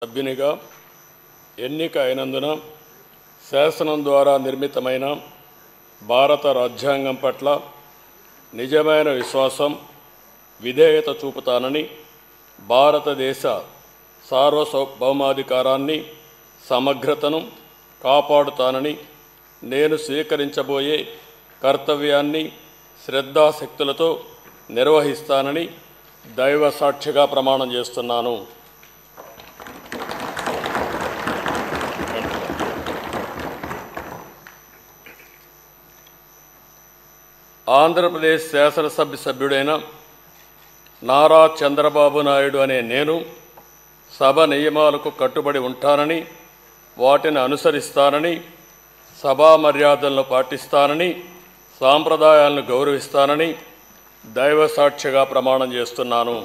సభ్యునిగా ఎన్నిక అయినందున శాసనం ద్వారా నిర్మితమైన భారత రాజ్యాంగం పట్ల నిజమైన విశ్వాసం, విధేయత చూపుతానని, భారతదేశ సార్వభౌమాధికారాన్ని, సమగ్రతను కాపాడుతానని, నేను స్వీకరించబోయే కర్తవ్యాన్ని శ్రద్ధాశక్తులతో నిర్వహిస్తానని దైవ సాక్షిగా ప్రమాణం చేస్తున్నాను. ఆంధ్రప్రదేశ్ శాసనసభ సభ్యుడైన నారా చంద్రబాబు నాయుడు అనే నేను సభ నియమాలకు కట్టుబడి ఉంటానని, వాటిని అనుసరిస్తానని, సభా మర్యాదలను పాటిస్తానని, సాంప్రదాయాలను గౌరవిస్తానని దైవ సాక్షిగా ప్రమాణం చేస్తున్నాను.